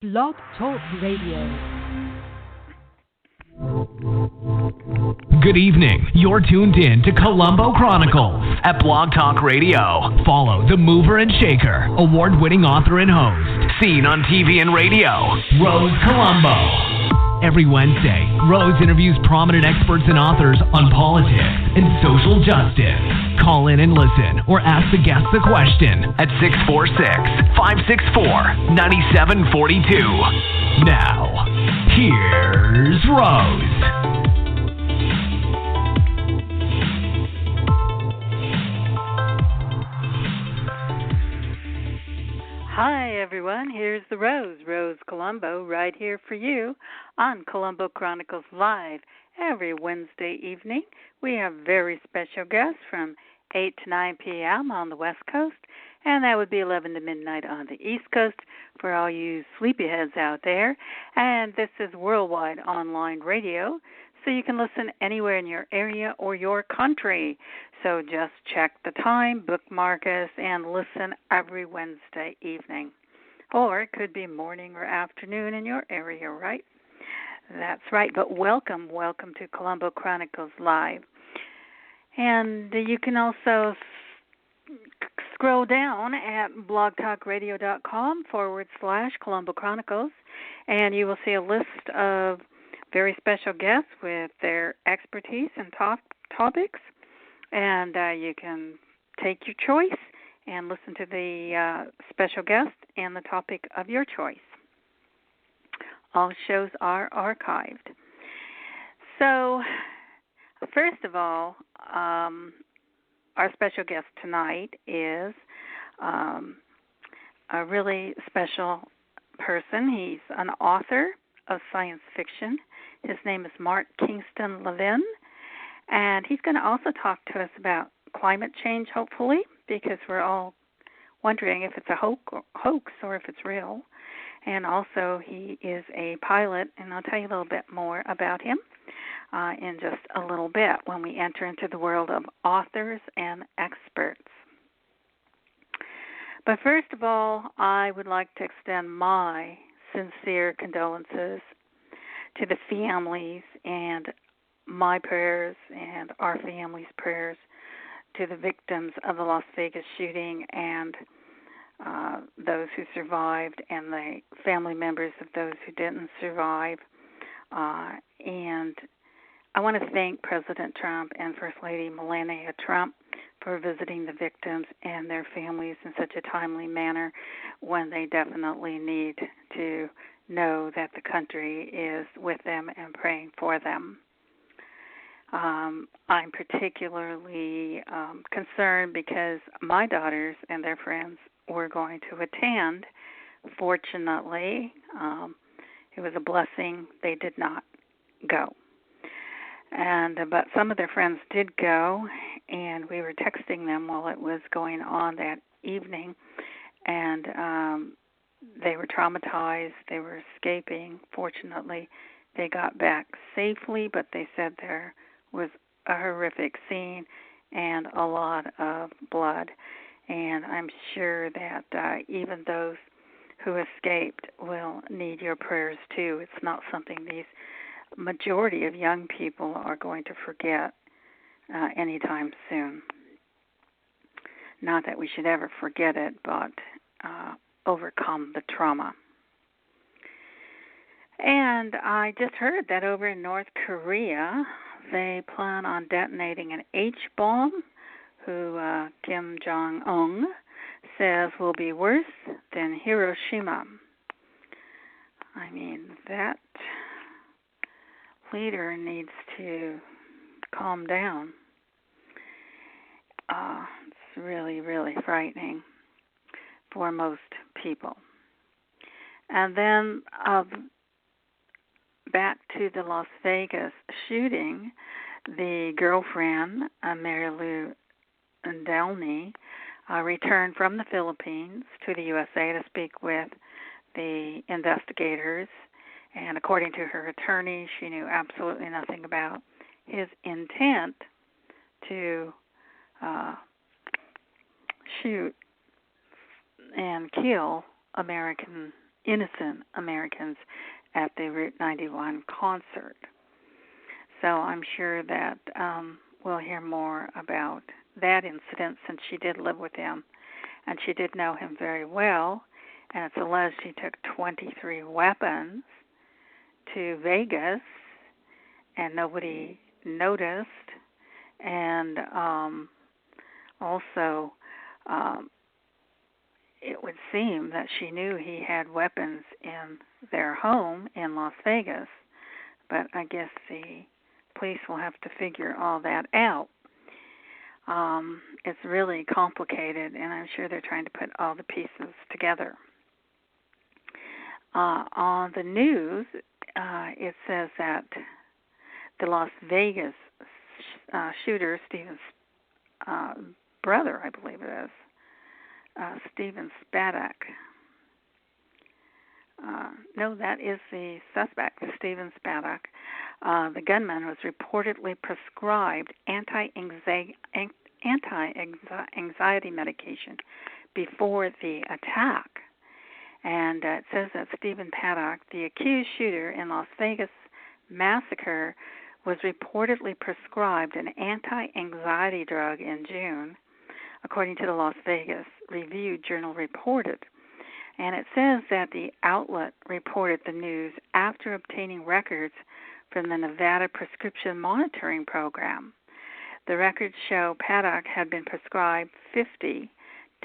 Blog Talk Radio. Good evening. You're tuned in to Colombo Chronicles at Blog Talk Radio. Follow the mover and shaker, award-winning author and host, seen on TV and radio, Rose Colombo. Every Wednesday, Rose interviews prominent experts and authors on politics and social justice. Call in and listen or ask the guests a question at 646-564-9742. Now, here's Rose. Hi, everyone. Here's the Rose Colombo, right here for you on Colombo Chronicles Live. Every Wednesday evening, we have very special guests from 8 to 9 p.m. on the West Coast, and that would be 11 to midnight on the East Coast for all you sleepyheads out there. And this is worldwide online radio, so you can listen anywhere in your area or your country. So just check the time, bookmark us, and listen every Wednesday evening. Or it could be morning or afternoon in your area, right? That's right, but welcome to Colombo Chronicles Live. And you can also scroll down at blogtalkradio.com/Colombo Chronicles, and you will see a list of very special guests with their expertise and topics. And you can take your choice and listen to the special guest and the topic of your choice. All shows are archived. So, first of all, our special guest tonight is a really special person. He's an author of science fiction. His name is Mark Kingston Levin. And he's going to also talk to us about climate change, hopefully, because we're all wondering if it's a hoax or if it's real. And also, he is a pilot, and I'll tell you a little bit more about him in just a little bit when we enter into the world of authors and experts. But first of all, I would like to extend my sincere condolences to the families and my prayers and our family's prayers to the victims of the Las Vegas shooting and those who survived and the family members of those who didn't survive. And I want to thank President Trump and First Lady Melania Trump for visiting the victims and their families in such a timely manner when they definitely need to know that the country is with them and praying for them. I'm particularly concerned because my daughters and their friends were going to attend. Fortunately, it was a blessing they did not go. But some of their friends did go, and we were texting them while it was going on that evening, and they were traumatized. They were escaping. Fortunately, they got back safely, but they said there was a horrific scene and a lot of blood. And I'm sure that even those who escaped will need your prayers too. It's not something these majority of young people are going to forget anytime soon. Not that we should ever forget it, but overcome the trauma. And I just heard that over in North Korea, they plan on detonating an H-bomb, who Kim Jong-un says will be worse than Hiroshima. I mean, that leader needs to calm down. It's really, really frightening for most people. And then back to the Las Vegas shooting, the girlfriend, Mary Lou Delney, returned from the Philippines to the USA to speak with the investigators. And according to her attorney, she knew absolutely nothing about his intent to shoot and kill American innocent Americans at the Route 91 concert. So I'm sure that we'll hear more about that incident since she did live with him and she did know him very well. And it's alleged he took 23 weapons to Vegas and nobody noticed. And also, it would seem that she knew he had weapons in their home in Las Vegas, but I guess the police will have to figure all that out. It's really complicated, and I'm sure they're trying to put all the pieces together. On the news, it says that the Las Vegas shooter, Stephen's brother, I believe it is, Stephen Spaddock. No, that is the suspect, Stephen Spaddock. The gunman was reportedly prescribed anti-anxiety medication before the attack. And it says that Stephen Paddock, the accused shooter in Las Vegas massacre, was reportedly prescribed an anti-anxiety drug in June, according to the Las Vegas Review-Journal reported. And it says that the outlet reported the news after obtaining records from the Nevada Prescription Monitoring Program. The records show Paddock had been prescribed 50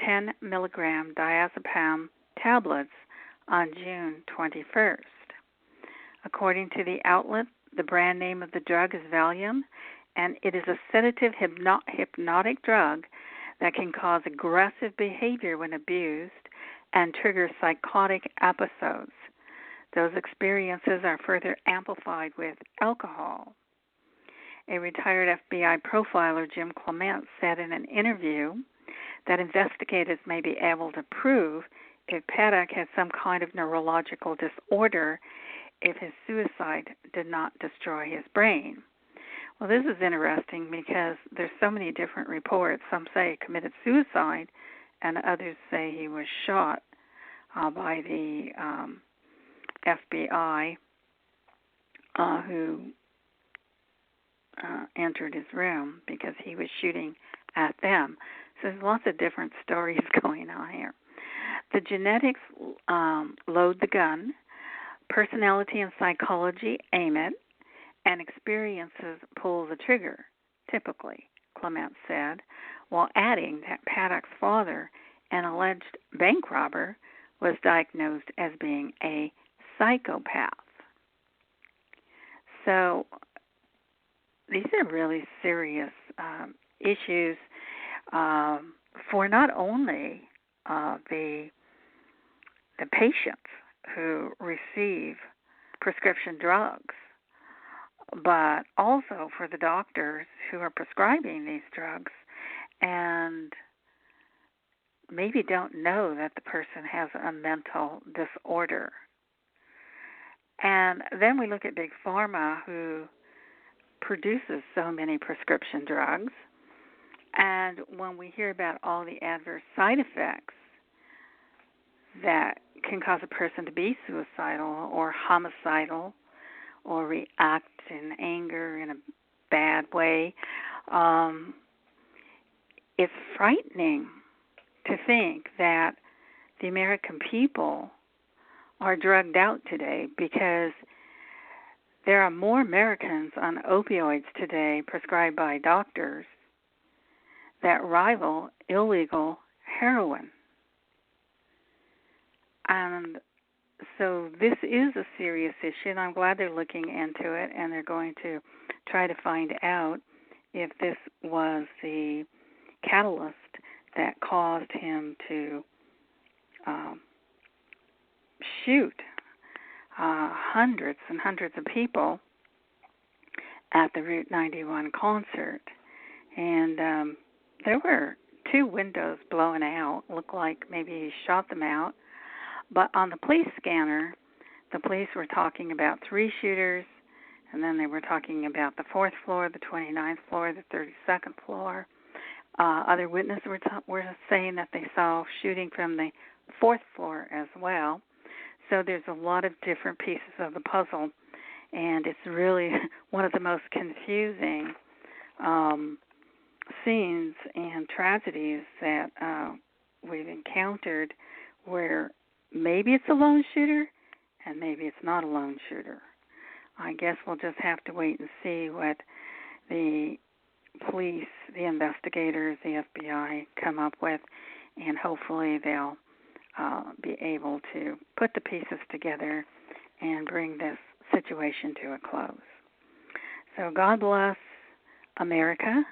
10-milligram diazepam tablets on June 21st. According to the outlet, the brand name of the drug is Valium, and it is a sedative hypnotic drug that can cause aggressive behavior when abused and trigger psychotic episodes. Those experiences are further amplified with alcohol. A retired FBI profiler, Jim Clement, said in an interview that investigators may be able to prove if Paddock had some kind of neurological disorder if his suicide did not destroy his brain. Well, this is interesting because there's so many different reports. Some say he committed suicide, and others say he was shot by the FBI who entered his room because he was shooting at them. So there's lots of different stories going on here. The genetics load the gun, personality and psychology aim it, and experiences pull the trigger, typically, Clement said, while adding that Paddock's father, an alleged bank robber, was diagnosed as being a psychopath. So these are really serious issues for not only the patients who receive prescription drugs, but also for the doctors who are prescribing these drugs and maybe don't know that the person has a mental disorder. And then we look at Big Pharma, who produces so many prescription drugs, and when we hear about all the adverse side effects that can cause a person to be suicidal or homicidal or react in anger in a bad way, it's frightening to think that the American people are drugged out today, because there are more Americans on opioids today prescribed by doctors that rival illegal heroin. And so this is a serious issue, and I'm glad they're looking into it, and they're going to try to find out if this was the catalyst that caused him to shoot hundreds and hundreds of people at the Route 91 concert. And there were 2 windows blown out. Looked like maybe he shot them out. But on the police scanner, the police were talking about 3 shooters, and then they were talking about the 4th floor, the 29th floor, the 32nd floor. Other witnesses were saying that they saw shooting from the 4th floor as well. So there's a lot of different pieces of the puzzle, and it's really one of the most confusing scenes and tragedies that we've encountered, where maybe it's a lone shooter and maybe it's not a lone shooter. I guess we'll just have to wait and see what the police, the investigators, the FBI come up with, and hopefully they'll be able to put the pieces together and bring this situation to a close. So God bless America,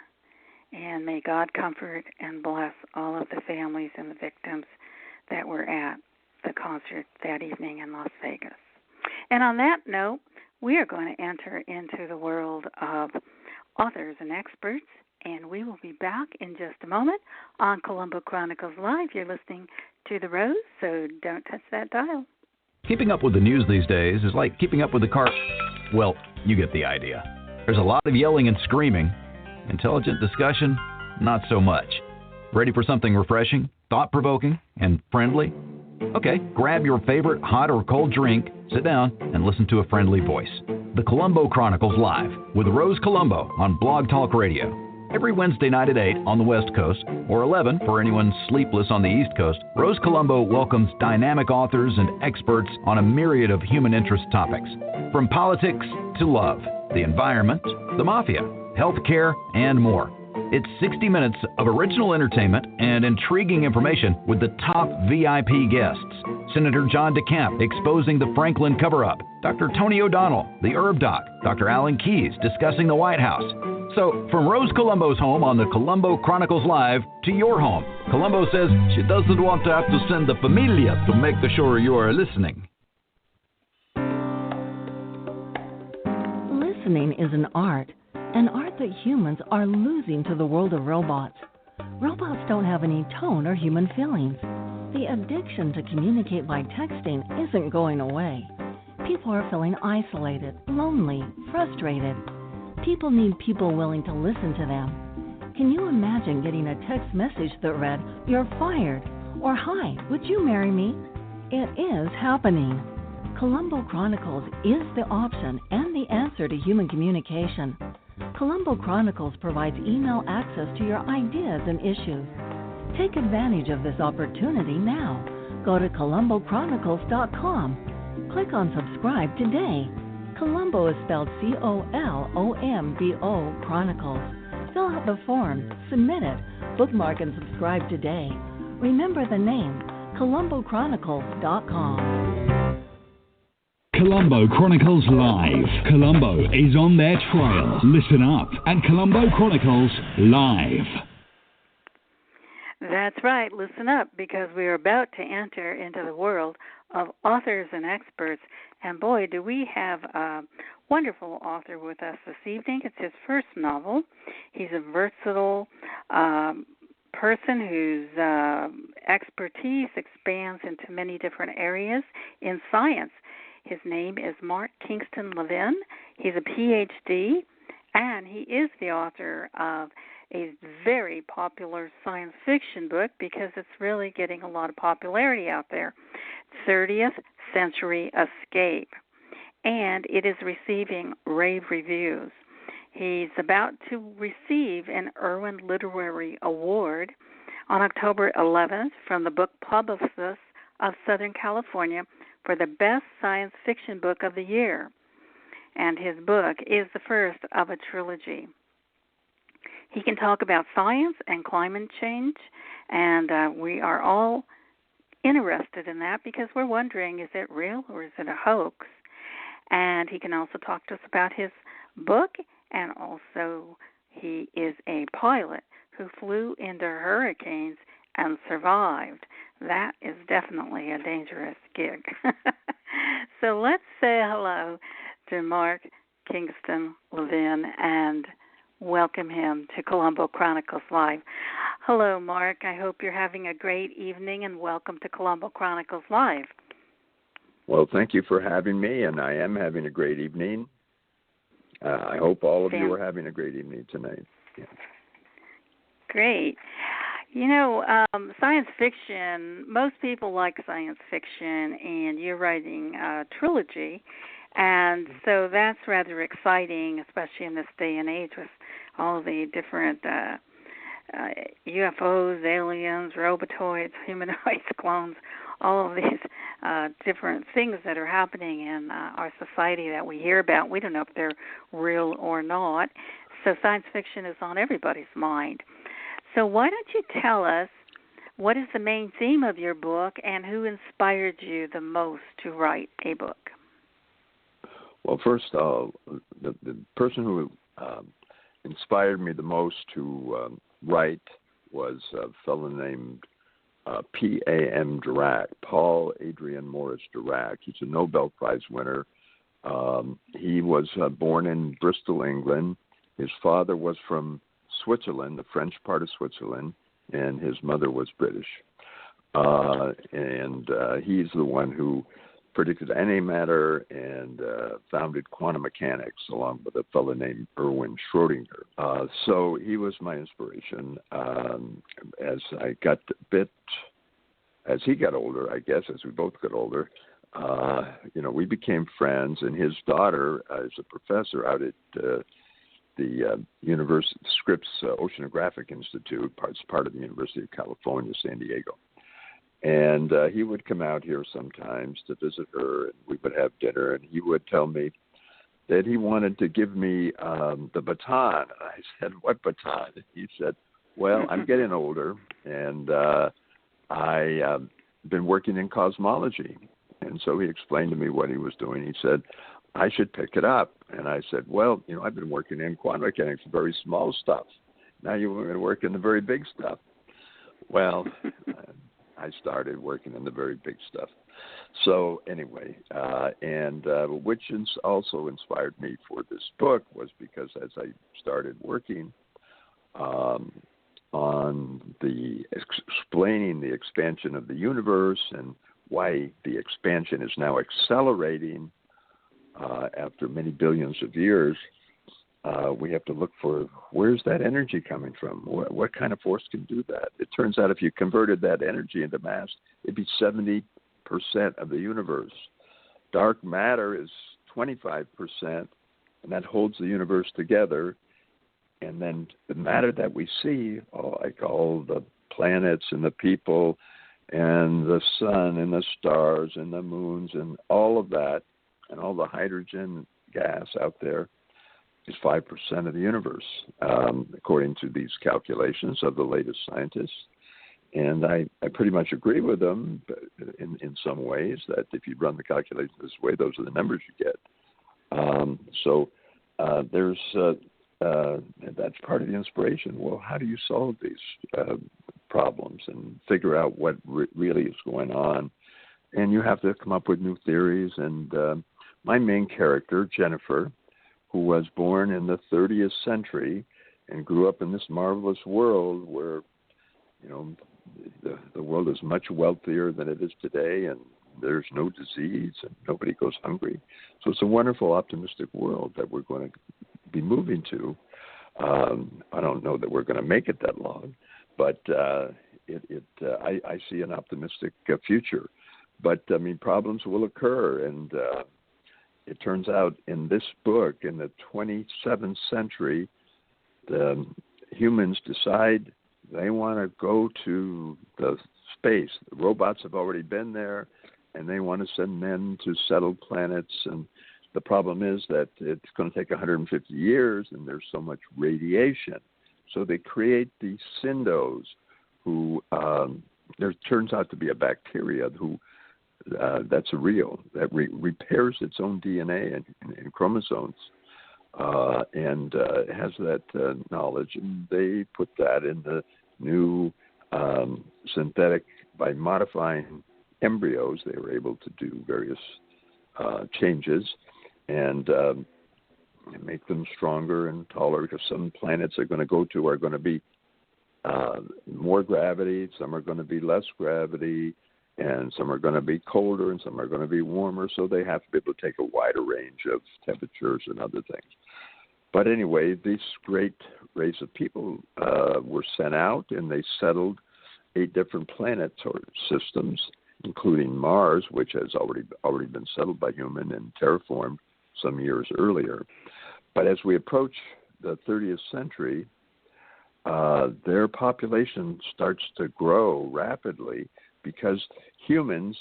and may God comfort and bless all of the families and the victims that were at the concert that evening in Las Vegas. And on that note, we are going to enter into the world of authors and experts, and we will be back in just a moment on Colombo Chronicles Live. You're listening to The Rose, so don't touch that dial. Keeping up with the news these days is like keeping up with the car. Well, you get the idea. There's a lot of yelling and screaming. Intelligent discussion, not so much. Ready for something refreshing, thought-provoking, and friendly? Okay, grab your favorite hot or cold drink, sit down, and listen to a friendly voice. The Colombo Chronicles Live with Rose Colombo on Blog Talk Radio. Every Wednesday night at 8 on the West Coast, or 11 for anyone sleepless on the East Coast, Rose Colombo welcomes dynamic authors and experts on a myriad of human interest topics. From politics to love, the environment, the mafia, healthcare, and more. It's 60 minutes of original entertainment and intriguing information with the top VIP guests. Senator John DeCamp exposing the Franklin cover-up, Dr. Tony O'Donnell, the Herb Doc, Dr. Alan Keyes discussing the White House. So, from Rose Colombo's home on the Colombo Chronicles Live to your home, Colombo says she doesn't want to have to send the familia to make sure you are listening. Listening is an art that humans are losing to the world of robots. Robots don't have any tone or human feelings. The addiction to communicate by texting isn't going away. People are feeling isolated, lonely, frustrated. People need people willing to listen to them. Can you imagine getting a text message that read, "You're fired," or "Hi, would you marry me?" It is happening. Colombo Chronicles is the option and the answer to human communication. Colombo Chronicles provides email access to your ideas and issues. Take advantage of this opportunity now. Go to colombochronicles.com. Click on subscribe today. Colombo is spelled Colombo Chronicles. Fill out the form, submit it, bookmark and subscribe today. Remember the name, colombochronicles.com. Colombo Chronicles Live. Colombo is on their trail. Listen up at Colombo Chronicles Live. That's right. Listen up, because we are about to enter into the world of authors and experts. And boy, do we have a wonderful author with us this evening. It's his first novel. He's a versatile person whose expertise expands into many different areas in science. His name is Mark Kingston Levin. He's a PhD, and he is the author of a very popular science fiction book, because it's really getting a lot of popularity out there, 30th Century Escape, and it is receiving rave reviews. He's about to receive an Irwin Literary Award on October 11th from the Book Publicists of Southern California for the best science fiction book of the year. And his book is the first of a trilogy. He can talk about science and climate change, and we are all interested in that because we're wondering, is it real or is it a hoax? And he can also talk to us about his book, and also he is a pilot who flew into hurricanes and survived. That is definitely a dangerous gig. So let's say hello to Mark Kingston Levin and welcome him to Colombo Chronicles Live. Hello, Mark. I hope you're having a great evening, and welcome to Colombo Chronicles Live. Well, thank you for having me, and I am having a great evening. I hope all of you are having a great evening tonight. Yeah. Great. Science fiction, most people like science fiction, and you're writing a trilogy, and so that's rather exciting, especially in this day and age with all the different UFOs, aliens, robotoids, humanoids, clones, all of these different things that are happening in our society that we hear about. We don't know if they're real or not. So science fiction is on everybody's mind. So why don't you tell us what is the main theme of your book and who inspired you the most to write a book? Well, first, the person who inspired me the most to write was a fellow named P.A.M. Dirac, Paul Adrian Morris Dirac. He's a Nobel Prize winner. He was born in Bristol, England. His father was from Switzerland, the French part of Switzerland, and his mother was British. And he's the one who predicted antimatter and founded quantum mechanics along with a fellow named Erwin Schrödinger. So he was my inspiration. As I got as he got older, I guess, as we both got older, we became friends, and his daughter is a professor out at the University Scripps Oceanographic Institute, part of the University of California, San Diego. And he would come out here sometimes to visit her, and we would have dinner, and he would tell me that he wanted to give me the baton. I said, "What baton?" He said, "Well, I'm getting older, and I've been working in cosmology." And so he explained to me what he was doing. He said, "I should pick it up." And I said, "Well, I've been working in quantum mechanics, very small stuff. Now you want me to work in the very big stuff." Well, I started working in the very big stuff. So anyway, which also inspired me for this book was because as I started working on explaining the expansion of the universe and why the expansion is now accelerating after many billions of years, we have to look for where's that energy coming from? What kind of force can do that? It turns out if you converted that energy into mass, it'd be 70% of the universe. Dark matter is 25%, and that holds the universe together. And then the matter that we see, like all the planets and the people and the sun and the stars and the moons and all of that, and all the hydrogen gas out there, is 5% of the universe, according to these calculations of the latest scientists. And I pretty much agree with them in some ways, that if you run the calculations this way, those are the numbers you get. That's part of the inspiration. Well, how do you solve these problems and figure out what really is going on? And you have to come up with new theories. And my main character, Jennifer, who was born in the 30th century and grew up in this marvelous world where, the world is much wealthier than it is today, and there's no disease and nobody goes hungry. So it's a wonderful, optimistic world that we're going to be moving to. I don't know that we're going to make it that long, but I see an optimistic future. But, problems will occur, and it turns out in this book, in the 27th century, the humans decide they want to go to the space. The robots have already been there, and they want to send men to settle planets. And the problem is that it's going to take 150 years, and there's so much radiation. So they create these syndos who, there turns out to be a bacteria who, that's real, that repairs its own DNA and chromosomes, and has that knowledge. And they put that in the new synthetic, by modifying embryos, they were able to do various changes and make them stronger and taller, because some planets are going to go to are going to be more gravity, some are going to be less gravity, and some are going to be colder and some are going to be warmer, so they have to be able to take a wider range of temperatures and other things. But anyway, this great race of people were sent out, and they settled 8 different planets or systems, including Mars, which has already been settled by human and terraformed some years earlier. But as we approach the 30th century, their population starts to grow rapidly because humans,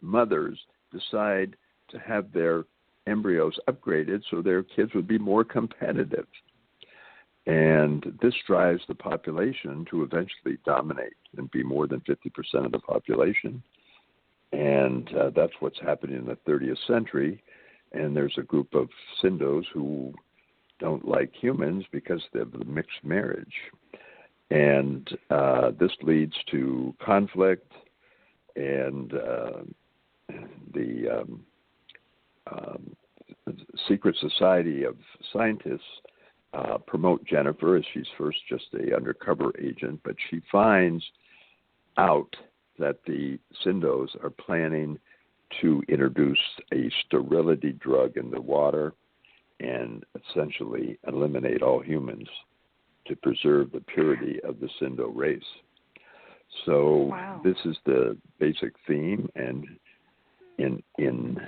mothers, decide to have their embryos upgraded so their kids would be more competitive. And this drives the population to eventually dominate and be more than 50% of the population. And that's what's happening in the 30th century. And there's a group of Sindos who don't like humans because they have the mixed marriage. And this leads to conflict, and the secret society of scientists promote Jennifer, as she's first just a undercover agent, but she finds out that the Sindos are planning to introduce a sterility drug in the water and essentially eliminate all humans to preserve the purity of the Sindo race. So This is the basic theme, and in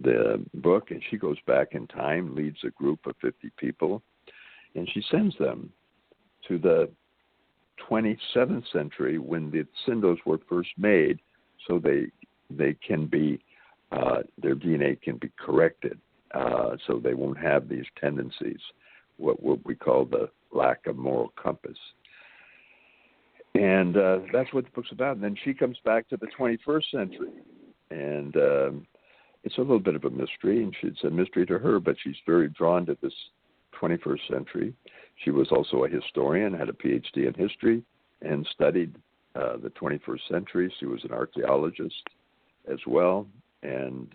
the book, and she goes back in time, leads a group of 50 people, and she sends them to the 27th century when the Sindos were first made, so they can be their DNA can be corrected, so they won't have these tendencies, what we call the lack of moral compass. And that's what the book's about. And then she comes back to the 21st century, and it's a little bit of a mystery, and it's a mystery to her, but she's very drawn to this 21st century. She was also a historian, had a PhD in history, and studied the 21st century. She was an archaeologist as well, and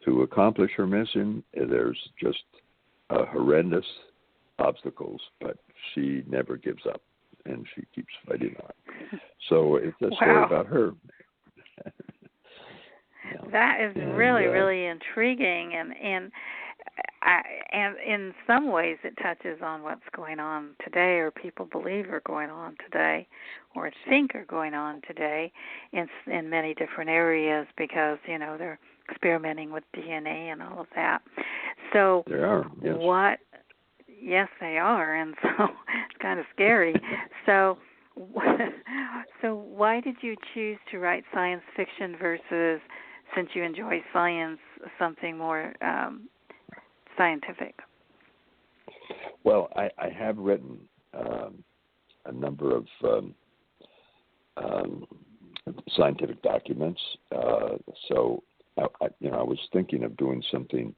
to accomplish her mission, there's just horrendous obstacles, but she never gives up, and she keeps fighting on. So it's a story about her. That is really intriguing, and in some ways it touches on what's going on today, or people believe are going on today, or think are going on today in many different areas, because they're experimenting with DNA and all of that. So they are. Yes. Yes, they are, and so it's kind of scary. So why did you choose to write science fiction versus, since you enjoy science, something more scientific? Well, I have written a number of scientific documents, so I was thinking of doing something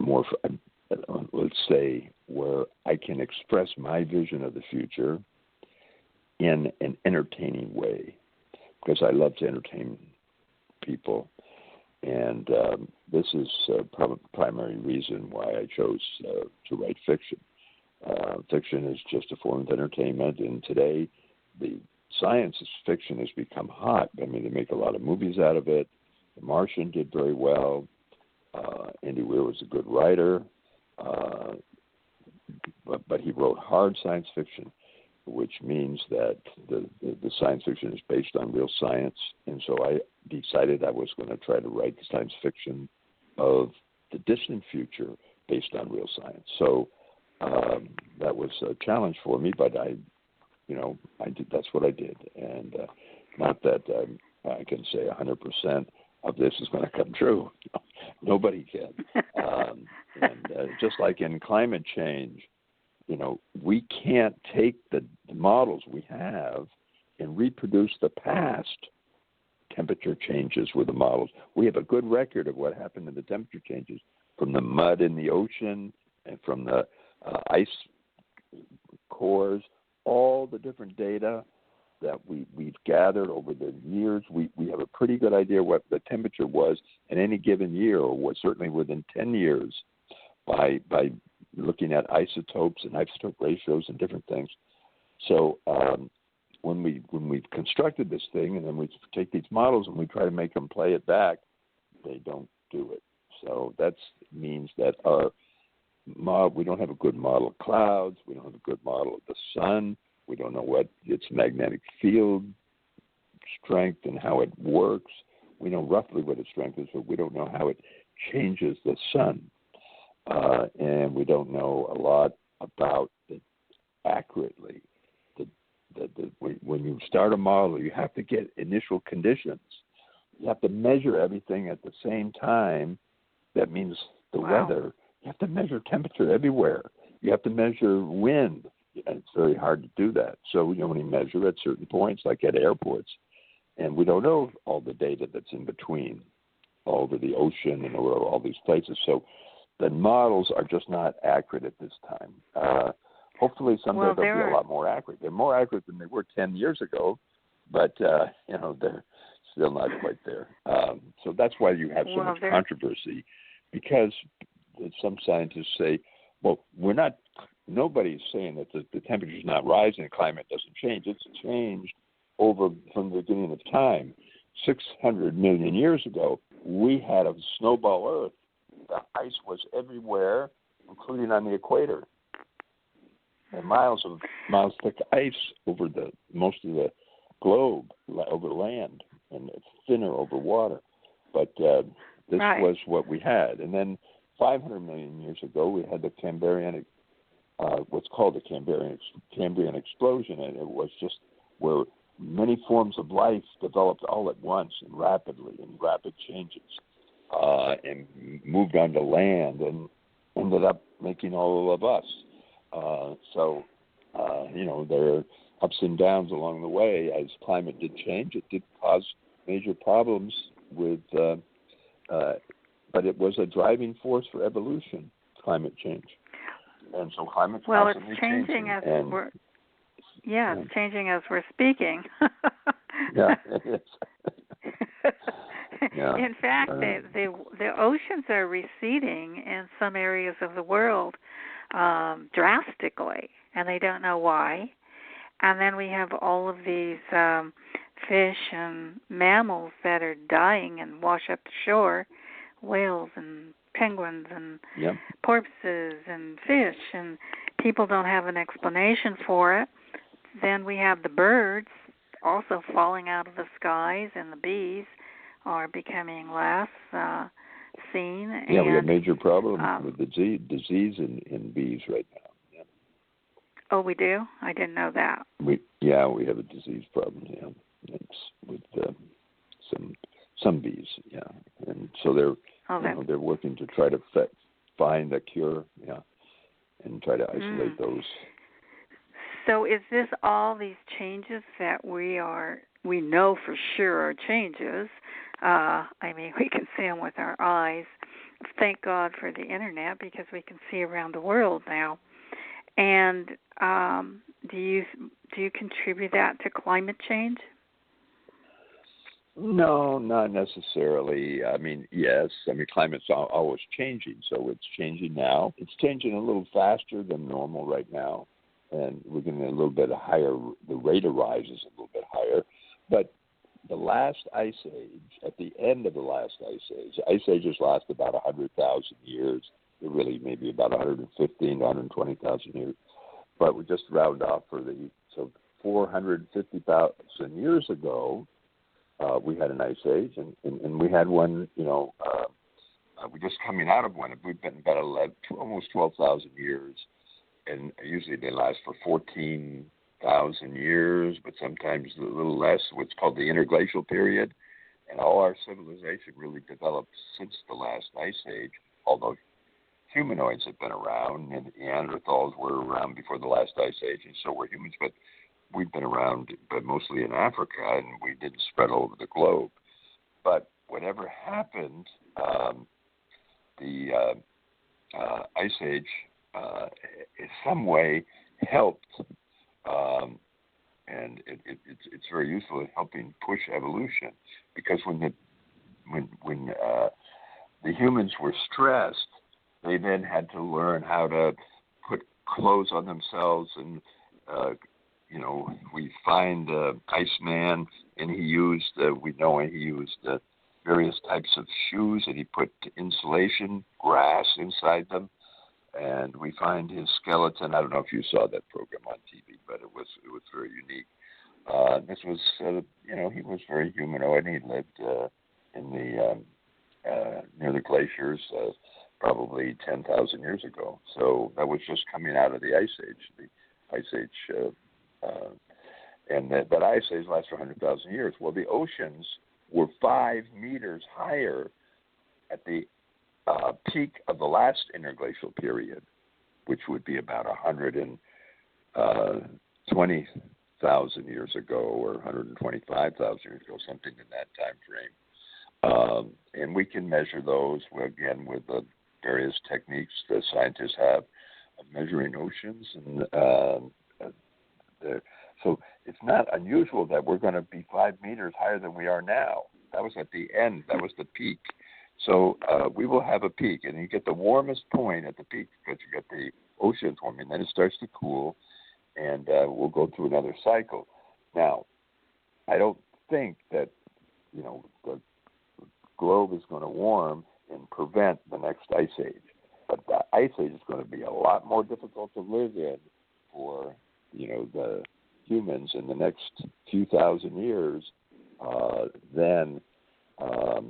more, let's say, where I can express my vision of the future in an entertaining way, because I love to entertain people. And this is probably the primary reason why I chose to write fiction. Fiction is just a form of entertainment, and today the science fiction has become hot. I mean, they make a lot of movies out of it. The Martian did very well. Andy Weir was a good writer, but he wrote hard science fiction, which means that the science fiction is based on real science. And so I decided I was going to try to write the science fiction of the distant future based on real science. So that was a challenge for me, but I did. That's what I did. And not that I can say 100% of this is going to come true. Nobody can. And just like in climate change, we can't take the models we have and reproduce the past temperature changes with the models. We have a good record of what happened in the temperature changes from the mud in the ocean and from the ice cores, all the different data that we've gathered over the years. We have a pretty good idea what the temperature was in any given year, or was certainly within 10 years, by looking at isotopes and isotope ratios and different things. So when we've constructed this thing, and then we take these models and we try to make them play it back, they don't do it. So that means that our we don't have a good model of clouds. We don't have a good model of the sun. We don't know what its magnetic field strength and how it works. We know roughly what its strength is, but we don't know how it changes the sun. And we don't know a lot about it accurately. When you start a model, you have to get initial conditions. You have to measure everything at the same time. That means the weather. You have to measure temperature everywhere. You have to measure wind. And it's very hard to do that. So we only measure at certain points, like at airports. And we don't know all the data that's in between, all over the ocean and over all these places. So the models are just not accurate at this time. Hopefully someday they'll be a lot more accurate. They're more accurate than they were 10 years ago, but, they're still not quite there. So that's why you have so much controversy, because some scientists say, well, nobody's saying that the temperature's not rising and climate doesn't change. It's changed from the beginning of time. 600 million years ago, we had a snowball Earth. The ice was everywhere, including on the equator. And miles thick ice over most of the globe, over land, and it's thinner over water. But this was what we had. And then 500 million years ago, we had the Cambrian, what's called the Cambrian explosion, and it was just where many forms of life developed all at once and rapidly, in rapid changes, and moved onto land and ended up making all of us. There are ups and downs along the way. As climate did change, it did cause major problems but it was a driving force for evolution, climate change. And so climate's constantly it's changing as it's changing as we're speaking. Yeah, it is. Yeah. In fact, the oceans are receding in some areas of the world drastically, and they don't know why. And then we have all of these fish and mammals that are dying and wash up to shore, whales and penguins and porpoises and fish, and people don't have an explanation for it. Then we have the birds also falling out of the skies, and the bees are becoming less seen. Yeah, we have major problems with disease in bees right now. Yeah. Oh, we do? I didn't know that. We have a disease problem. Yeah, it's with some bees. Yeah, and so they're working to try to find a cure. Yeah, and try to isolate those. So is this all these changes that we know for sure are changes? We can see them with our eyes. Thank God for the internet, because we can see around the world now. And do you contribute that to climate change? No, not necessarily. Yes. Climate's always changing, so it's changing now. It's changing a little faster than normal right now, and we're getting a little bit higher. The rate of rise is a little bit higher. But the last ice age, at the end of the last ice ages last about 100,000 years. They're really maybe about 115 to 120,000 years. But we just round off so 450,000 years ago, we had an ice age, and we had one, we're just coming out of one. We've been about almost 12,000 years, and usually they last for 14,000 years, but sometimes a little less, what's called the interglacial period. And all our civilization really developed since the last ice age, although humanoids have been around, and Neanderthals were around before the last ice age, and so were humans, but we've been around, but mostly in Africa, and we didn't spread all over the globe. But whatever happened, the ice age in some way helped, and it's very useful in helping push evolution, because when the humans were stressed, they then had to learn how to put clothes on themselves, and we find Iceman, and he used various types of shoes, and he put insulation, grass inside them, and we find his skeleton. I don't know if you saw that program on TV, but it was very unique. This was, he was very humanoid. He lived in the near the glaciers, probably 10,000 years ago. So that was just coming out of the Ice Age. The Ice Age, and that Ice Age lasts for 100,000 years. Well, the oceans were 5 meters higher at the peak of the last interglacial period, which would be about 120,000 years ago or 125,000 years ago, something in that time frame. And we can measure those, again, with the various techniques that scientists have of measuring oceans. And so it's not unusual that we're going to be 5 meters higher than we are now. That was at the end. That was the peak. So we will have a peak, and you get the warmest point at the peak because you get the oceans warming. Then it starts to cool, and we'll go through another cycle. Now, I don't think that, the globe is going to warm and prevent the next ice age. But the ice age is going to be a lot more difficult to live in for, the humans in the next few thousand years than a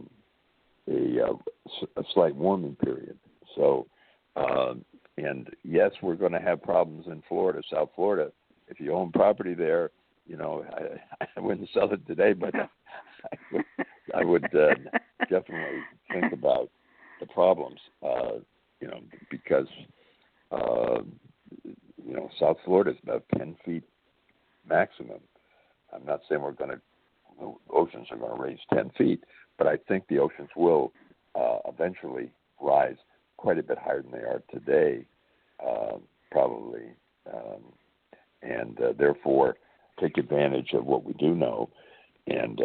slight warming period. So, and yes, we're going to have problems in Florida, South Florida. If you own property there, I wouldn't sell it today, but I would definitely think about the problems, because, South Florida is about 10 feet maximum. I'm not saying the oceans are going to raise 10 feet, but I think the oceans will eventually rise quite a bit higher than they are today, probably, and therefore take advantage of what we do know. And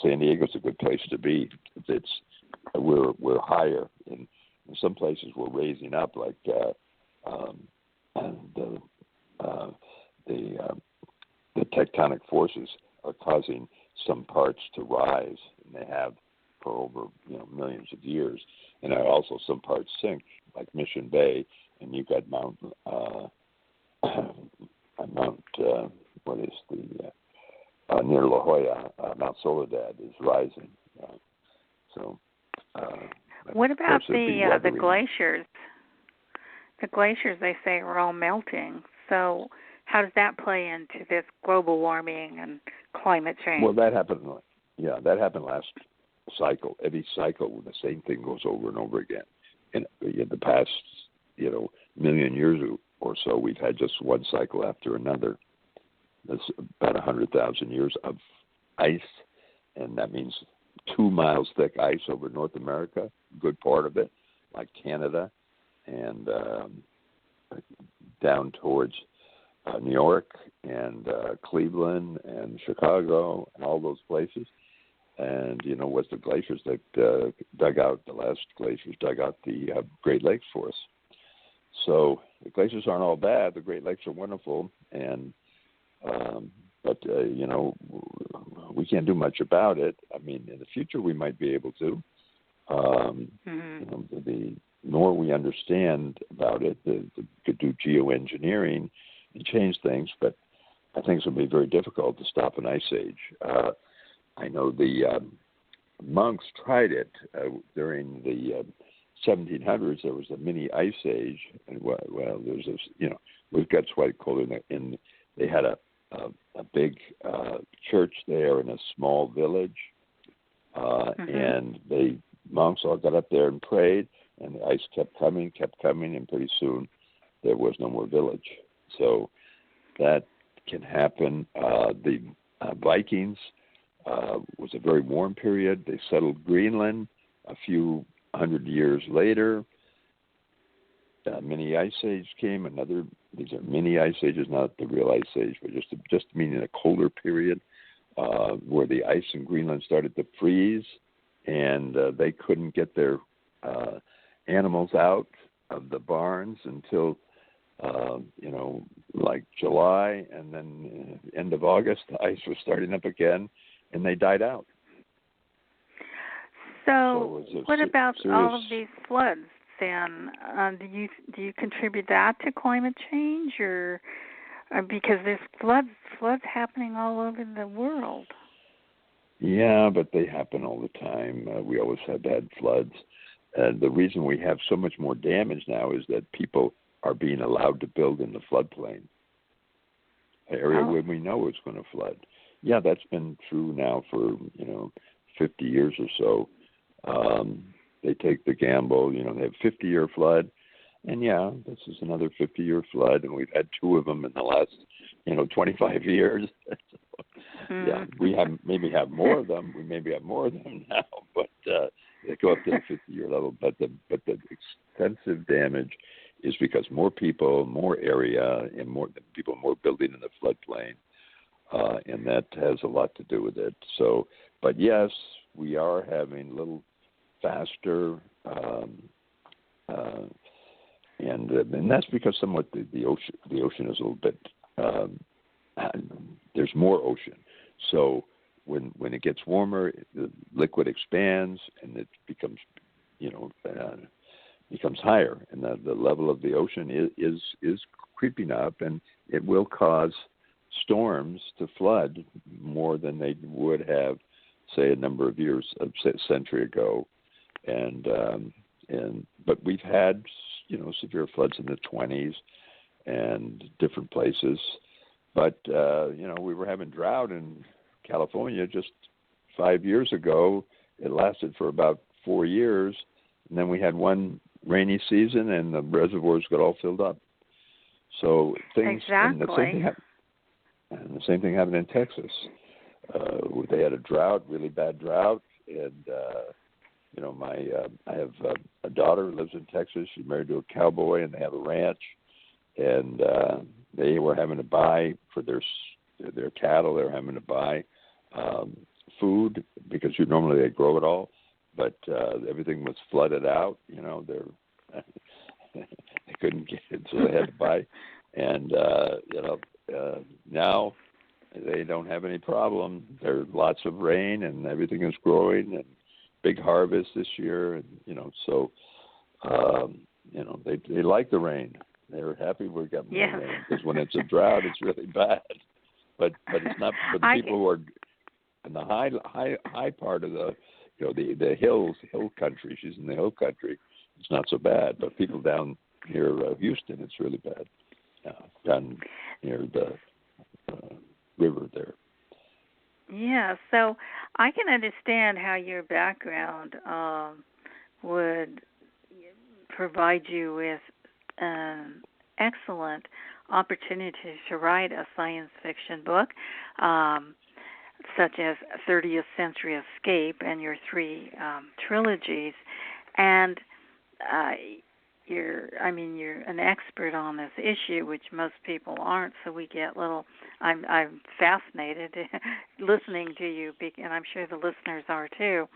San Diego's a good place to be. We're higher in some places. We're raising up, like the tectonic forces are causing some parts to rise, and they have for over millions of years. And also some parts sink, like Mission Bay, and you've got Mount near La Jolla, Mount Soledad is rising. What about the glaciers? The glaciers, they say, are all melting. So how does that play into this global warming and climate change? Well, that happened. Yeah, that happened last cycle. Every cycle, the same thing goes over and over again. In the past, million years or so, we've had just one cycle after another. That's about 100,000 years of ice, and that means 2 miles thick ice over North America, a good part of it, like Canada, and down towards New York and Cleveland and Chicago and all those places. And, was the glaciers that the last glaciers dug out the Great Lakes for us. So the glaciers aren't all bad. The Great Lakes are wonderful, and but we can't do much about it. I mean, in the future we might be able to. The more we understand about it, could do geoengineering and change things, but I think it's going to be very difficult to stop an ice age. I know the monks tried it during the 1700s. There was a mini ice age, and there's this, it got quite cold, and they had a big church there in a small village, and the monks all got up there and prayed, and the ice kept coming, and pretty soon there was no more village. So that can happen. The Vikings was a very warm period. They settled Greenland a few hundred years later. Mini ice age came. These are mini ice ages, not the real ice age, but just meaning a colder period where the ice in Greenland started to freeze, and they couldn't get their animals out of the barns until like July, and then end of August, the ice was starting up again, and they died out. So what about all of these floods then do you contribute that to climate change, or because there's floods happening all over the world? Yeah, but they happen all the time. We always have had floods. The reason we have so much more damage now is that people are being allowed to build in the floodplain area where we know it's going to flood. Yeah, that's been true now for 50 years or so. They take the gamble. They have 50-year flood, and yeah, this is another 50-year flood, and we've had 2 of them in the last 25 years. Yeah, we maybe have more of them. We maybe have more of them now, but they go up to the 50-year level. But the extensive damage is because more people, more area, and more building in the floodplain, and that has a lot to do with it. So, but yes, we are having a little faster, and that's because somewhat the ocean is a little bit. There's more ocean, so when it gets warmer, the liquid expands and it becomes higher, and the level of the ocean is creeping up, and it will cause storms to flood more than they would have, say, a number of years, a century ago, but we've had severe floods in the 20s and different places. But, we were having drought in California just 5 years ago. It lasted for about 4 years. And then we had one rainy season and the reservoirs got all filled up. So things, exactly. And the same thing happened in Texas. They had a drought, really bad drought. And, I have a daughter who lives in Texas. She's married to a cowboy and they have a ranch. And they were having to buy for their cattle. They were having to buy food because normally they grow it all, but everything was flooded out. They couldn't get it, so they had to buy. And now they don't have any problem. There's lots of rain and everything is growing and big harvest this year. And so they like the rain. They're happy we're getting the rain, because when it's a drought, it's really bad. But it's not for the people who are in the high part of the hill country. She's in the hill country. It's not so bad. But people down near Houston, it's really bad. Down near the river there. Yeah, so I can understand how your background would provide you with excellent opportunity to write a science fiction book, such as 30th Century Escape and your 3 trilogies. And you're an expert on this issue, which most people aren't. So we get I'm fascinated listening to you, and I'm sure the listeners are too,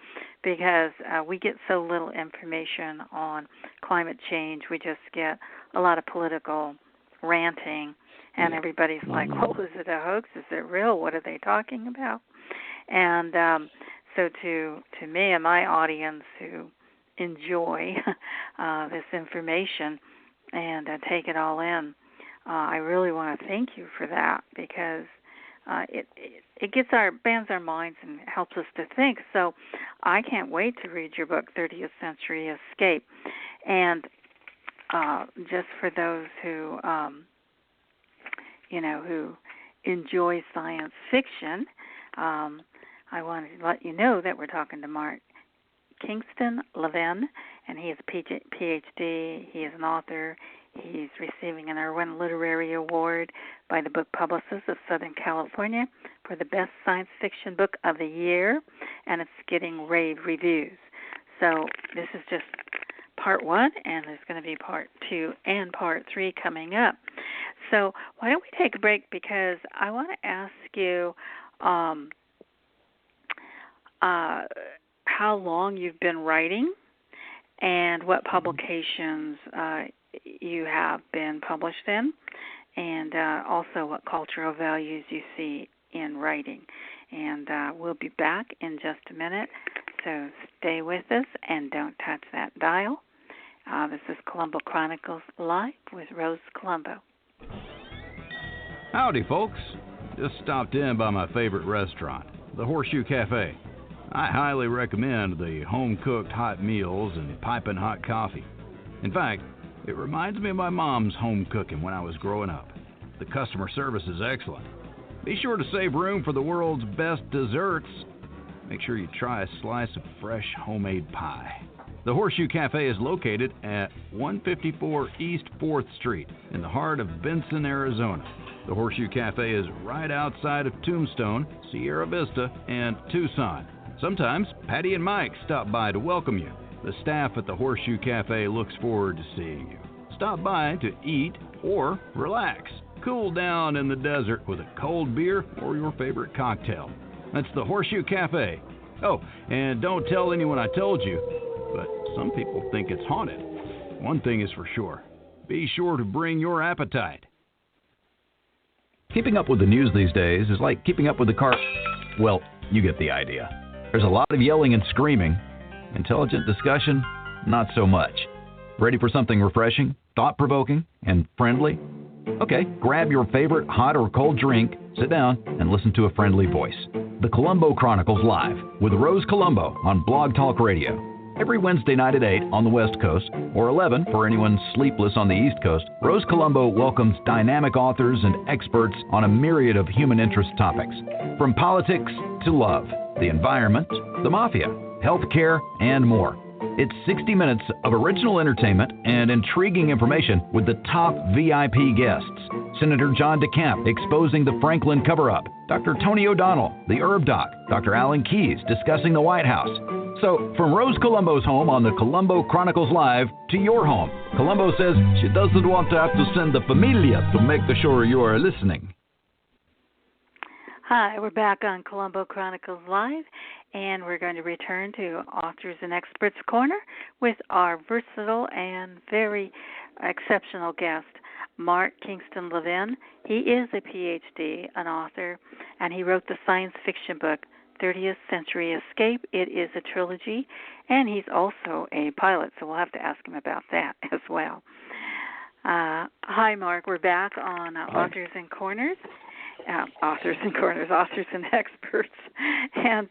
because we get so little information on climate change. We just get a lot of political ranting, and everybody's like, "Oh, is it a hoax? Is it real? What are they talking about?" And so to me and my audience who enjoy this information and take it all in, I really want to thank you for that, because it bends our minds and helps us to think. So I can't wait to read your book, 30th Century Escape. And just for those who who enjoy science fiction, I want to let you know that we're talking to Mark Kingston Levin, and he is a PhD. He is an author. He's receiving an Irwin Literary Award by the Book Publicists of Southern California for the Best Science Fiction Book of the Year, and it's getting rave reviews. So this is just part 1, and there's going to be part 2 and part 3 coming up. So why don't we take a break, because I want to ask you how long you've been writing and what publications you have been published in, and also what cultural values you see in writing. And we'll be back in just a minute, so stay with us and don't touch that dial. This is Colombo Chronicles Live with Rose Colombo. Howdy, folks. Just stopped in by my favorite restaurant, the Horseshoe Cafe. I highly recommend the home-cooked hot meals and piping hot coffee. In fact, it reminds me of my mom's home cooking when I was growing up. The customer service is excellent. Be sure to save room for the world's best desserts. Make sure you try a slice of fresh homemade pie. The Horseshoe Cafe is located at 154 East 4th Street in the heart of Benson, Arizona. The Horseshoe Cafe is right outside of Tombstone, Sierra Vista, and Tucson. Sometimes Patty and Mike stop by to welcome you. The staff at the Horseshoe Cafe looks forward to seeing you. Stop by to eat or relax. Cool down in the desert with a cold beer or your favorite cocktail. That's the Horseshoe Cafe. Oh, and don't tell anyone I told you, but some people think it's haunted. One thing is for sure. Be sure to bring your appetite. Keeping up with the news these days is like keeping up with the car. Well, you get the idea. There's a lot of yelling and screaming. Intelligent discussion, not so much. Ready for something refreshing, thought-provoking, and friendly? Okay, grab your favorite hot or cold drink, sit down, and listen to a friendly voice. The Colombo Chronicles Live with Rose Colombo on Blog Talk Radio. Every Wednesday night at 8 on the West Coast, or 11 for anyone sleepless on the East Coast, Rose Colombo welcomes dynamic authors and experts on a myriad of human interest topics. From politics to love, the environment, the mafia, healthcare, and more. It's 60 minutes of original entertainment and intriguing information with the top VIP guests. Senator John DeCamp exposing the Franklin cover-up, Dr. Tony O'Donnell, the Herb Doc, Dr. Alan Keyes discussing the White House. So, from Rose Colombo's home on the Colombo Chronicles Live to your home, Colombo says she doesn't want to have to send the familia to make sure you are listening. Hi, we're back on Colombo Chronicles Live, and we're going to return to Authors and Experts Corner with our versatile and very exceptional guest, Mark Kingston Levin. He is a PhD, an author, and he wrote the science fiction book, 30th Century Escape. It is a trilogy, and he's also a pilot, so we'll have to ask him about that as well. Hi, Mark. We're back on Authors and Corners. Authors and Experts. And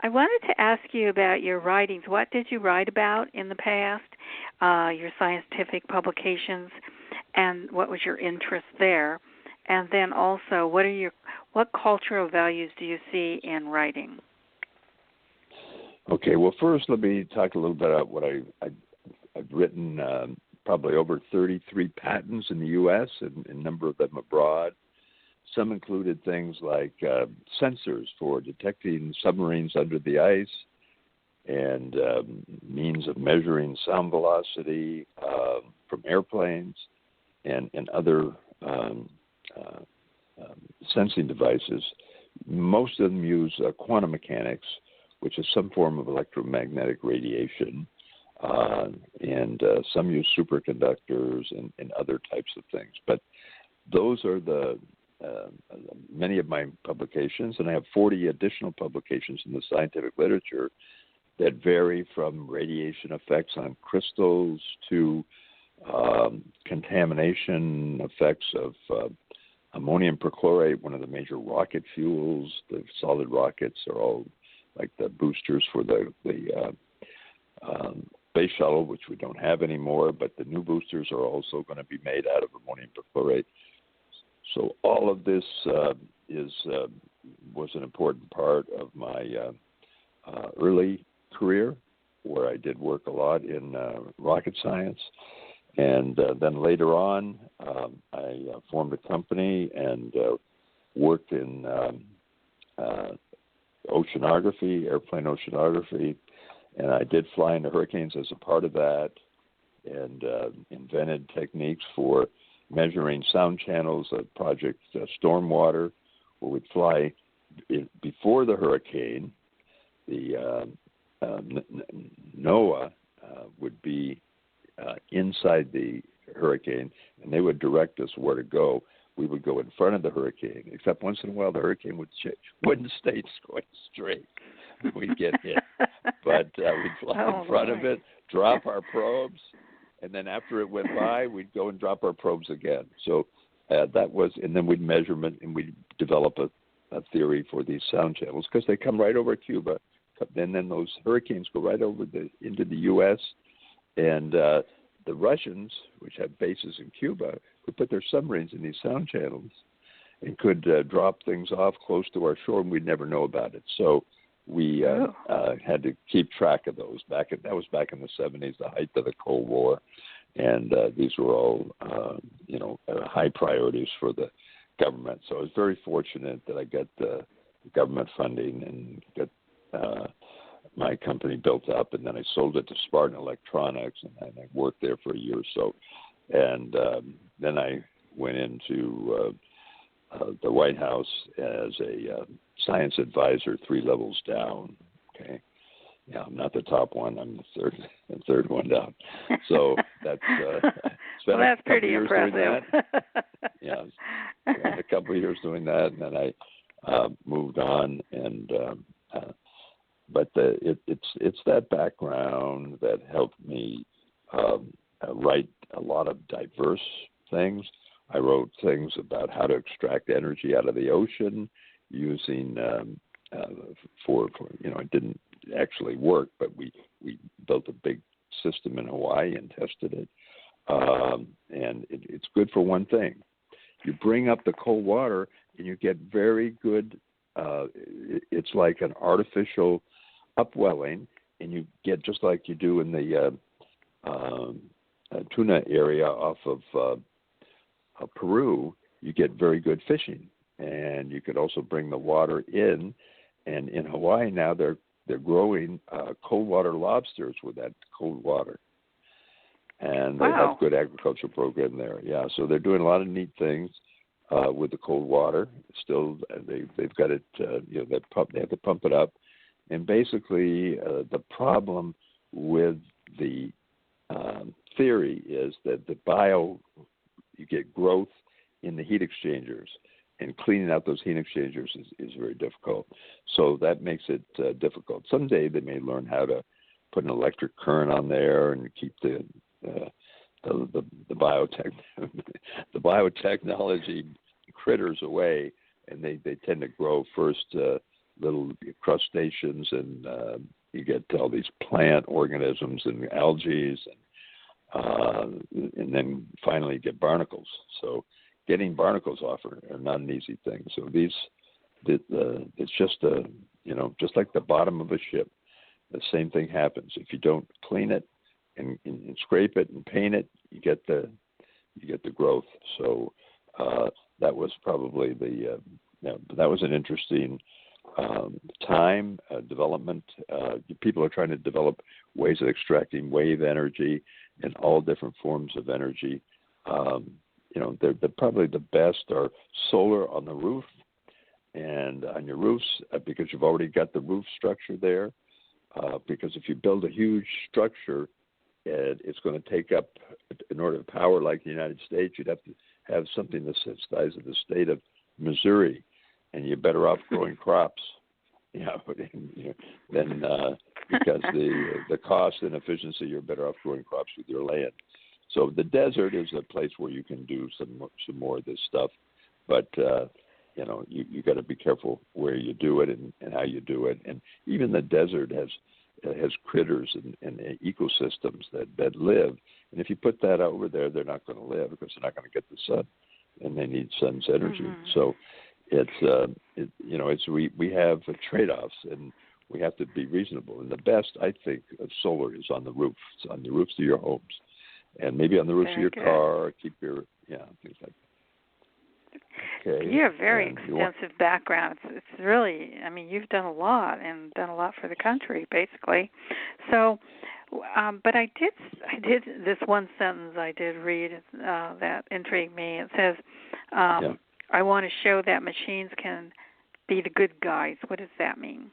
I wanted to ask you about your writings. What did you write about in the past, your scientific publications, and what was your interest there? And then also, what cultural values do you see in writing? Okay, well, first let me talk a little bit about what I've written, probably over 33 patents in the U.S. and a number of them abroad. Some included things like sensors for detecting submarines under the ice and means of measuring sound velocity from airplanes and other sensing devices. Most of them use quantum mechanics, which is some form of electromagnetic radiation, and some use superconductors and other types of things. But those are the many of my publications, and I have 40 additional publications in the scientific literature that vary from radiation effects on crystals to contamination effects of ammonium perchlorate, one of the major rocket fuels. The solid rockets are all like the boosters for the space shuttle, which we don't have anymore, but the new boosters are also going to be made out of ammonium perchlorate. So all of this was an important part of my early career, where I did work a lot in rocket science. And then later on, I formed a company and worked in oceanography, airplane oceanography, and I did fly into hurricanes as a part of that, and invented techniques for measuring sound channels of Project Stormwater, where we'd fly before the hurricane. The NOAA would be inside the hurricane, and they would direct us where to go. We would go in front of the hurricane, except once in a while the hurricane wouldn't stay going straight. We'd get hit. But we'd fly in front of it, drop our probes, and then after it went by, we'd go and drop our probes again. So that was, and then we'd measurement and we'd develop a theory for these sound channels because they come right over Cuba. And then those hurricanes go right over into the U.S. And the Russians, which have bases in Cuba, could put their submarines in these sound channels and could drop things off close to our shore, and we'd never know about it. So we had to keep track of those. That was back in the 70s, the height of the Cold War, and these were all, high priorities for the government. So I was very fortunate that I got the government funding and got my company built up, and then I sold it to Spartan Electronics, and I worked there for a year or so. And then I went into the White House as a science advisor, 3 levels down. Okay, yeah, I'm not the top one. I'm the third one down. So that's well, that's pretty impressive. Yeah, spent a couple of years doing that, and then I moved on. And but it's that background that helped me write a lot of diverse things. I wrote things about how to extract energy out of the ocean using it didn't actually work, but we built a big system in Hawaii and tested it. And it's good for one thing. You bring up the cold water and you get very good, it's like an artificial upwelling, and you get just like you do in the tuna area off of Peru, you get very good fishing. And you could also bring the water in. And in Hawaii now they're growing cold water lobsters with that cold water. And they have good agricultural program there. Yeah, so they're doing a lot of neat things with the cold water. Still, they've got it. They have to pump it up. And basically, the problem with the theory is that you get growth in the heat exchangers, and cleaning out those heat exchangers is very difficult. So that makes it difficult. Someday they may learn how to put an electric current on there and keep the biotechnology critters away, and they tend to grow first little crustaceans, and you get all these plant organisms and algae, and then finally you get barnacles. So getting barnacles off are not an easy thing. So it's just just like the bottom of a ship. The same thing happens if you don't clean it and scrape it and paint it. You get the growth. So that was probably that was an interesting time development. People are trying to develop ways of extracting wave energy and all different forms of energy. They're probably the best are solar on the roof and on your roofs because you've already got the roof structure there. Because if you build a huge structure, it's going to take up, in order to power like the United States, you'd have to have something the size of the state of Missouri, and you're better off growing crops. Then because the cost and efficiency, you're better off growing crops with your land. So the desert is a place where you can do some more of this stuff, but you got to be careful where you do it and how you do it. And even the desert has critters and ecosystems that live. And if you put that over there, they're not going to live because they're not going to get the sun, and they need sun's energy. Mm-hmm. So we have trade-offs, and we have to be reasonable. And the best, I think, of solar is on the roof. It's on the roofs of your homes, and maybe on the roofs of your car. Keep your things like that. Okay. You have very extensive background. It's really, you've done a lot and done a lot for the country, basically. So, but I did this one sentence I did read that intrigued me. It says, I want to show that machines can be the good guys. What does that mean?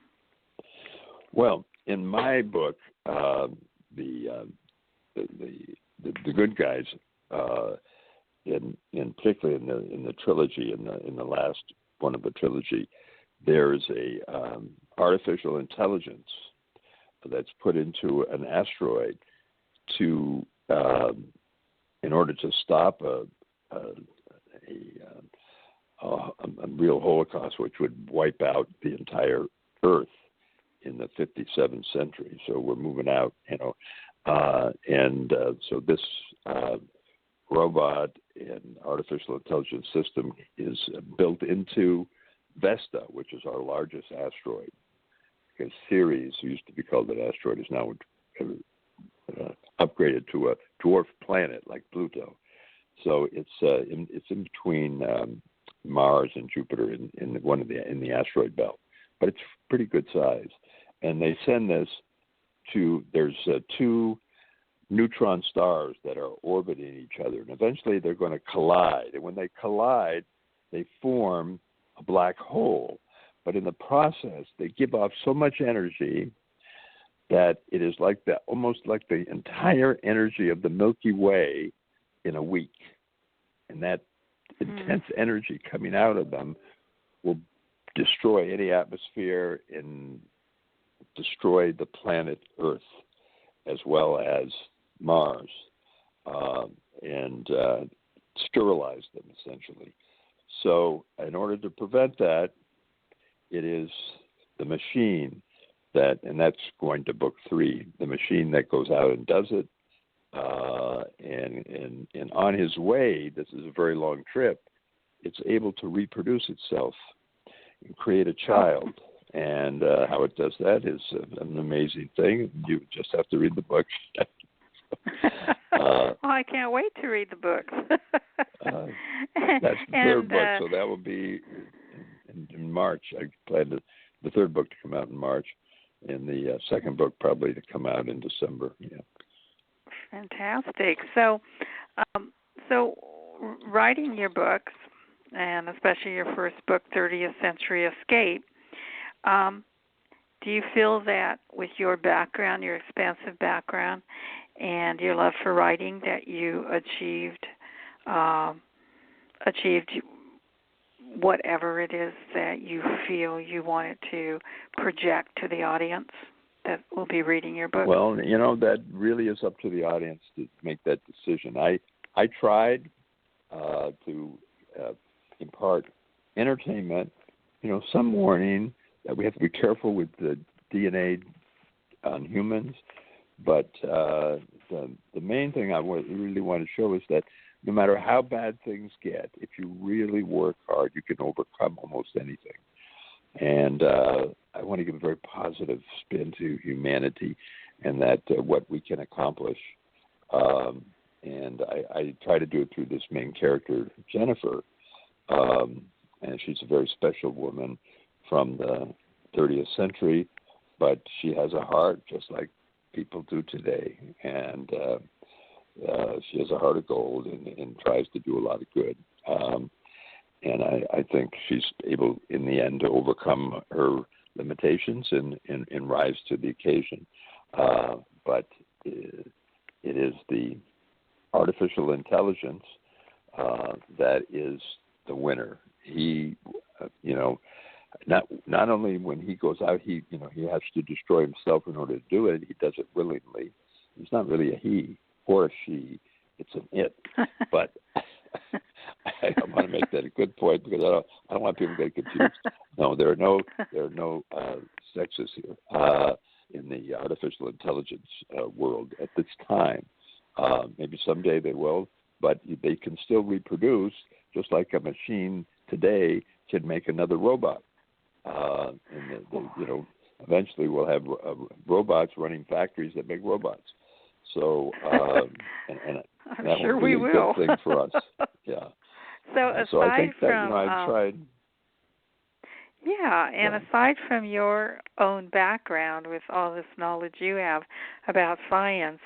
Well, in my book, the good guys, in particularly in the trilogy, in the last one of the trilogy, there's a artificial intelligence that's put into an asteroid, to, in order to stop a real Holocaust, which would wipe out the entire Earth in the 57th century. So we're moving out, so this robot and artificial intelligence system is built into Vesta, which is our largest asteroid. Because Ceres, who used to be called an asteroid, is now upgraded to a dwarf planet like Pluto. So it's in between Mars and Jupiter in the asteroid belt, but it's pretty good size. And they send this to there's two neutron stars that are orbiting each other, and eventually they're going to collide. And when they collide, they form a black hole. But in the process, they give off so much energy that it is almost like the entire energy of the Milky Way in a week. And that intense energy coming out of them will destroy any atmosphere and destroy the planet Earth as well as Mars, and sterilize them essentially. So in order to prevent that, it is the machine and that's going to book 3, the machine that goes out and does it. And on his way, this is a very long trip, it's able to reproduce itself and create a child. And how it does that is an amazing thing. You just have to read the book. Well, I can't wait to read the book. That's the third book, so that will be in March. I plan the third book to come out in March, and the second book probably to come out in December. Yeah. Fantastic. So writing your books, and especially your first book, 30th Century Escape, do you feel that with your background, your expansive background, and your love for writing, that you achieved whatever it is that you feel you wanted to project to the audience that will be reading your book? Well, that really is up to the audience to make that decision. I tried to impart entertainment, some warning that we have to be careful with the DNA on humans, but the main thing I really want to show is that no matter how bad things get, if you really work hard, you can overcome almost anything. And I want to give a very positive spin to humanity and that what we can accomplish. And I try to do it through this main character, Jennifer, and she's a very special woman from the 30th century, but she has a heart just like people do today, and she has a heart of gold and tries to do a lot of good. And I think she's able, in the end, to overcome her limitations and rise to the occasion. But it is the artificial intelligence that is the winner. He, not only when he goes out, he has to destroy himself in order to do it. He does it willingly. It's not really a he or a she; it's an it. But I want to make that a good point because I don't want people to get confused. No, there are no sexes here in the artificial intelligence world at this time. Maybe someday they will, but they can still reproduce, just like a machine today can make another robot. Eventually we'll have robots running factories that make robots. So, and that sure will be we a will. good thing for us. Yeah. So I think that from I've tried. Yeah, and aside from your own background with all this knowledge you have about science,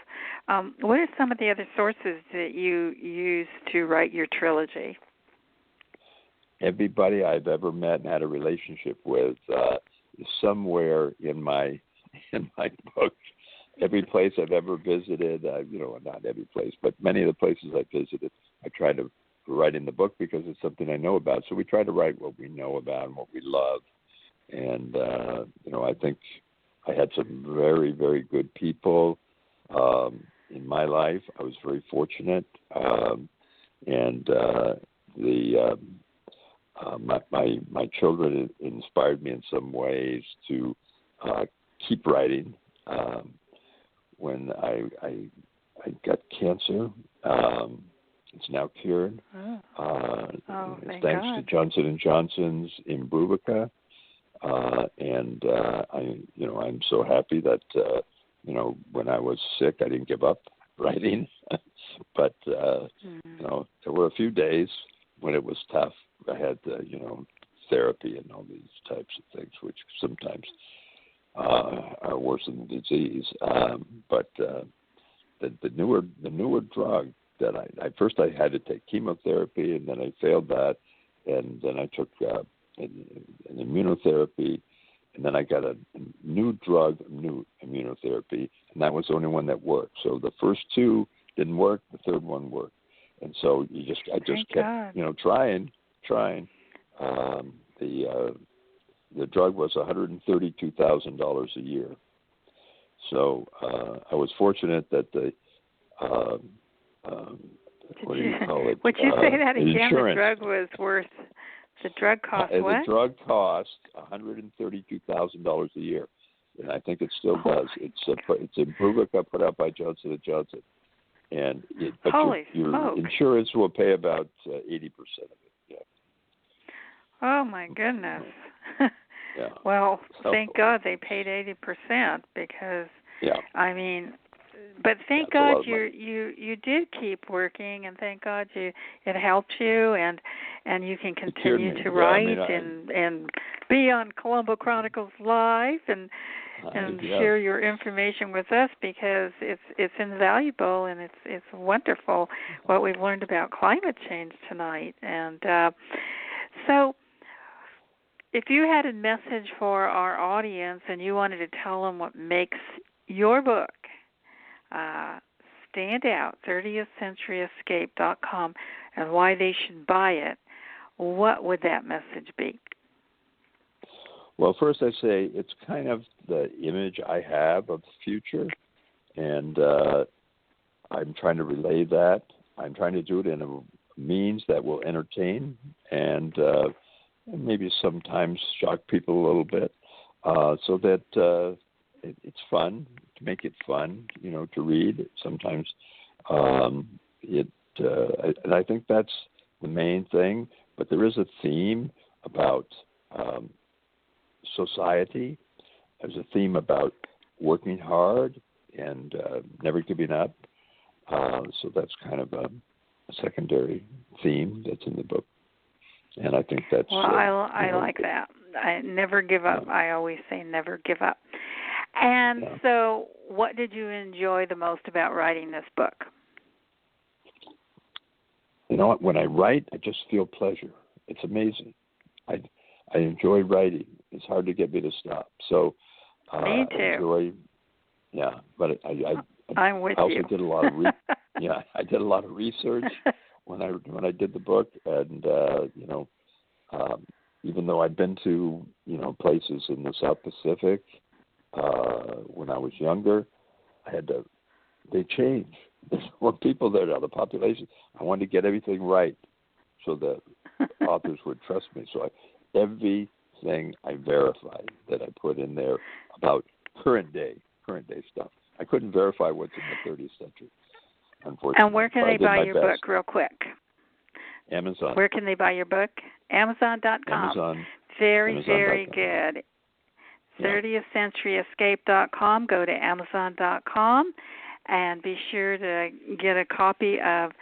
what are some of the other sources that you use to write your trilogy? Everybody I've ever met and had a relationship with is somewhere in my book. Every place I've ever visited, not every place, but many of the places I visited, I try to write in the book because it's something I know about. So we try to write what we know about and what we love. And, I think I had some very, very good people in my life. I was very fortunate, and my children inspired me in some ways to keep writing. When I got cancer, it's now cured. Thank thanks God. to Johnson & Johnson's Imbruvica, and I'm so happy that when I was sick, I didn't give up writing. But there were a few days when it was tough. I had therapy and all these types of things, which sometimes are worse than the disease. But the newer drug that I first I had to take chemotherapy, and then I failed that, and then I took an immunotherapy, and then I got a new immunotherapy, and that was the only one that worked. So the first two didn't work, the third one worked, and so I just kept trying. The drug was $132,000 a year. So I was fortunate that the what do you call it? Would you say that again? Insurance. The drug was worth. The drug cost what? The drug cost $132,000 a year, and I think it still does. It's Imbruvica put out by Johnson & Johnson, and your insurance will pay about 80% of it. Yeah. Oh my goodness. Yeah. Well, thank God they paid 80% because but thank God you did keep working, and thank God it helped you, and you can continue to write and be on Colombo Chronicles Live and share your information with us, because it's invaluable, and it's wonderful what we've learned about climate change tonight. And so if you had a message for our audience and you wanted to tell them what makes your book stand out, 30thCenturyEscape.com, and why they should buy it, what would that message be? Well, first I say it's kind of the image I have of the future, and I'm trying to relay that. I'm trying to do it in a means that will entertain and maybe sometimes shock people a little bit, so that it's fun, to make it fun, to read. Sometimes and I think that's the main thing. But there is a theme about society. There's a theme about working hard and never giving up. So that's kind of a secondary theme that's in the book. And I think that's... Well, I like that. I never give up. I always say never give up. And so what did you enjoy the most about writing this book? You know what? When I write, I just feel pleasure. It's amazing. I enjoy writing. It's hard to get me to stop. So me too. But I'm with I also you. did a lot of I did a lot of research when I did the book, and even though I'd been to places in the South Pacific when I was younger, they change. There's more people there now, the population. I wanted to get everything right so that authors would trust me. So everything I verified that I put in there about current day stuff. I couldn't verify what's in the 30th century, unfortunately. And where can they buy your book real quick? Amazon. Where can they buy your book? Amazon.com. Amazon. Very, Amazon.com. very good. 30thCenturyEscape.com. Go to Amazon.com and be sure to get a copy of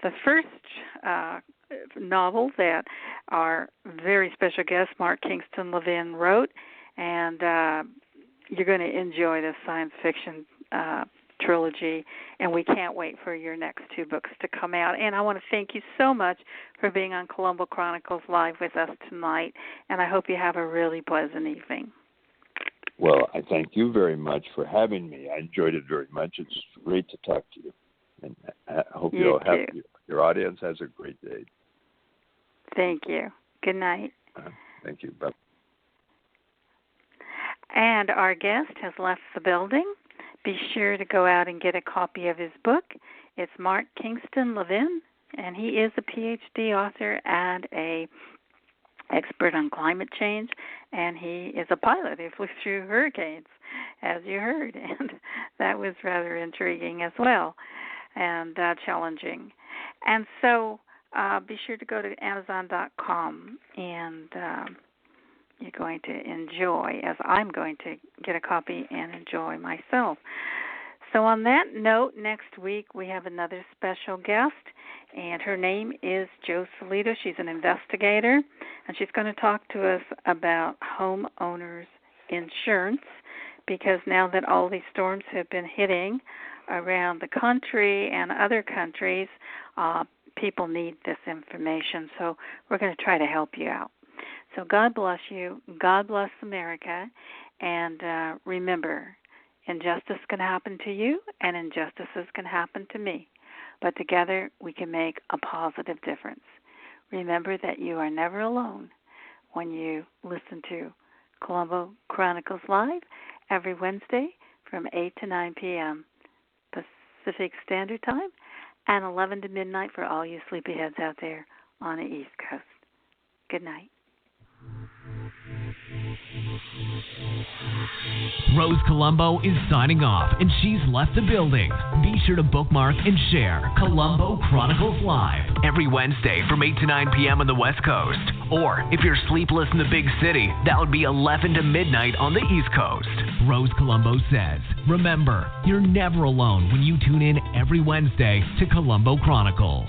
the first novel that our very special guest, Mark Kingston Levin, wrote. And you're going to enjoy this science fiction trilogy, and we can't wait for your next two books to come out. And I want to thank you so much for being on Colombo Chronicles Live with us tonight, and I hope you have a really pleasant evening. Well, I thank you very much for having me. I enjoyed it very much. It's great to talk to you, and I hope your audience has a great day. Thank you. Good night. Thank you. Bye. And our guest has left the building. be sure to go out and get a copy of his book. It's Mark Kingston Levin, and he is a PhD author and a expert on climate change, and he is a pilot who flew through hurricanes, as you heard, and that was rather intriguing as well, and challenging. And so be sure to go to Amazon.com, and you're going to enjoy, as I'm going to get a copy and enjoy myself. So on that note, next week we have another special guest, and her name is Jo Solito. She's an investigator, and she's going to talk to us about homeowners insurance, because now that all these storms have been hitting around the country and other countries, people need this information. So we're going to try to help you out. So God bless you. God bless America. And remember, injustice can happen to you, and injustices can happen to me. But together we can make a positive difference. Remember that you are never alone when you listen to Colombo Chronicles Live every Wednesday from 8 to 9 p.m. Pacific Standard Time, and 11 to midnight for all you sleepyheads out there on the East Coast. Good night. Rose Colombo is signing off, and she's left the building. Be sure to bookmark and share Colombo Chronicles Live every Wednesday from 8 to 9 p.m. on the West Coast. Or if you're sleepless in the big city, that would be 11 to midnight on the East Coast. Rose Colombo says, remember, you're never alone when you tune in every Wednesday to Colombo Chronicles.